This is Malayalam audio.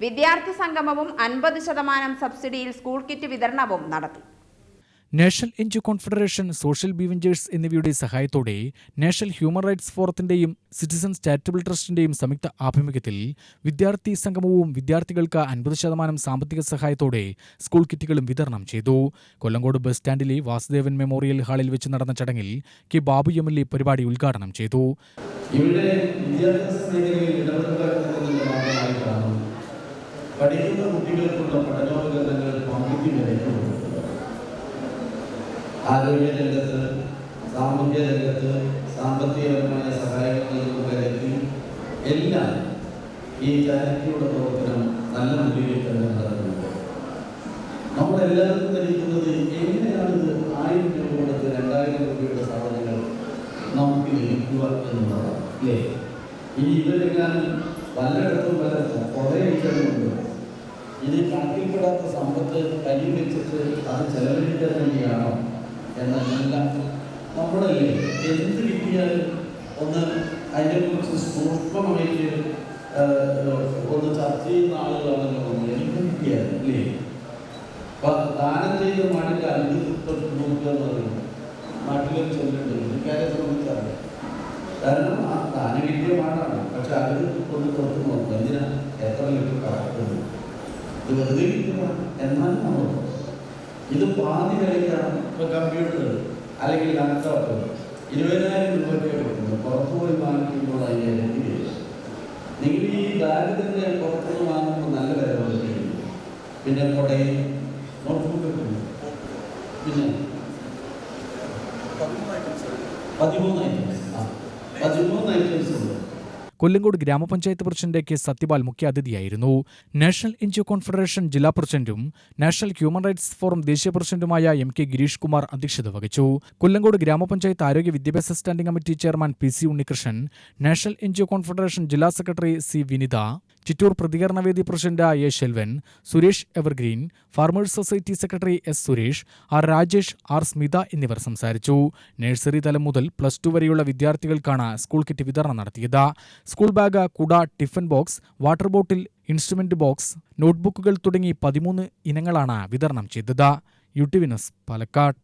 വിദ്യാർത്ഥി സംഗമവും 50% സബ്സിഡിയിൽ സ്കൂൾ കിറ്റ് വിതരണവും നടത്തി. നാഷണൽ എൻജിഒ കോൺഫെഡറേഷൻ, സോഷ്യൽ ബിവഞ്ചേഴ്സ് എന്നിവയുടെ സഹായത്തോടെ നാഷണൽ ഹ്യൂമൻ റൈറ്റ്സ് ഫോറത്തിന്റെയും സിറ്റിസൺസ് ചാരിറ്റബിൾ ട്രസ്റ്റിന്റെയും സംയുക്ത ആഭിമുഖ്യത്തിൽ വിദ്യാർത്ഥി സംഗമവും വിദ്യാർത്ഥികൾക്ക് 50% സാമ്പത്തിക സഹായത്തോടെ സ്കൂൾ കിറ്റുകളും വിതരണം ചെയ്തു. കൊല്ലങ്കോട് ബസ് സ്റ്റാൻഡിലെ വാസുദേവൻ മെമ്മോറിയൽ ഹാളിൽ വെച്ച് നടന്ന ചടങ്ങിൽ കെ ബാബു MLA പരിപാടി ഉദ്ഘാടനം ചെയ്തു. പഠിക്കുന്ന കുട്ടികൾക്കുള്ള പഠനോപകരണങ്ങൾ ആരോഗ്യ രംഗത്ത്, സാമൂഹ്യ രംഗത്ത്, സാമ്പത്തികപരമായ സഹായങ്ങൾ നൽകുന്ന കാര്യത്തിൽ എല്ലാം ഈ ചാരിറ്റിയുടെ പ്രവർത്തനം നല്ല നിലയിൽ തന്നെ നടക്കുന്നുണ്ട്. നമ്മളെല്ലാവരും ധരിക്കുന്നത് എങ്ങനെയാണിത് 1000 രൂപ കൊടുത്ത് 2000 രൂപയുടെ സാധനങ്ങൾ നമുക്ക് ലഭിക്കുക എന്നുള്ളതാണ് അല്ലേ? ഇനി ഇവരെങ്ങാനും പലയിടത്തും കുറേ വിഷയമുണ്ട്. ഇത് കണക്കിൽപ്പെടാത്ത സമ്പത്ത് കയ്യിൽ വെച്ചിട്ട് അത് ചെലവഴിക്കാൻ വേണ്ടിയാണോ എന്നെല്ലാം നമ്മളല്ലേ എന്ത് കിട്ടിയാലും ഒന്ന് അതിനെക്കുറിച്ച് സൂക്ഷ്മമായിട്ട് ഒന്ന് ചർച്ച ചെയ്യുന്ന ആളുകളാണല്ലോ നമ്മൾ. എനിക്ക് കിട്ടിയാൽ അല്ലേ? അപ്പം ദാനം ചെയ്ത് മണിക്ക് അത്ഭുതപ്പെട്ട് നോക്കുക എന്ന് പറയുന്നത് നാട്ടിലൊരു ചൊല്ലുണ്ട്. എനിക്കാരെ സംബന്ധിച്ചറിയാം. കാരണം ആ ദാനം കിട്ടിയ മാടാണ്. പക്ഷെ അവർ കൊണ്ട് തൊട്ട് നോക്കുക എന്തിനാ എത്ര ലിറ്റർ കറക്കുന്നത്, ഇത് വെറുതെ കിട്ടുക എന്നാലും നമ്മൾ ഇത് പാതി വിലയ്ക്കാണ്. ഇപ്പോൾ കമ്പ്യൂട്ടർ അല്ലെങ്കിൽ ലാപ്ടോപ്പ് 20,000 രൂപയ്ക്ക് കൊടുക്കുന്നത്. പുറത്തു പോയി വാങ്ങിക്കുമ്പോൾ 5,000 രൂപ. നിങ്ങൾ ഈ ബാഗ് തന്നെ പുറത്തുനിന്ന് വാങ്ങുമ്പോൾ നല്ല വില കൊടുക്കുകയും പിന്നെ കൊടയും നോട്ട്ബുക്ക് പിന്നെ 13 ഐറ്റംസ് ഉണ്ട്. കൊല്ലങ്കോട് ഗ്രാമപഞ്ചായത്ത് പ്രസിഡന്റ് കെ സത്യപാൽ മുഖ്യാതിഥിയായിരുന്നു. നാഷണൽ എൻജിഒ കോൺഫെഡറേഷൻ ജില്ലാ പ്രസിഡന്റും നാഷണൽ ഹ്യൂമൻ റൈറ്റ്സ് ഫോറം ദേശീയ പ്രസിഡന്റുമായ MK ഗിരീഷ് കുമാർ അധ്യക്ഷത വഹിച്ചു. കൊല്ലങ്കോട് ഗ്രാമപഞ്ചായത്ത് ആരോഗ്യ വിദ്യാഭ്യാസ standing committee chairman PC Unnikrishnan, national NGO confederation ജില്ലാ സെക്രട്ടറി C വിനിത, ചിറ്റൂർ പ്രതികരണവേദി president A Selvan, Suresh evergreen, farmers society secretary S Suresh, R Rajesh, R Smitha എന്നിവർ സംസാരിച്ചു. നഴ്സറി തലം മുതൽ +2 വരെയുള്ള വിദ്യാർത്ഥികൾക്കാണ് സ്കൂൾ കിറ്റ് വിതരണം നടത്തിയത്. സ്കൂൾ ബാഗ്, കുട, tiffin box, water bottle, instrument box, നോട്ട്ബുക്കുകൾ തുടങ്ങി 13 ഇനങ്ങളാണ് വിതരണം ചെയ്തത്. UTV news, Palakkad.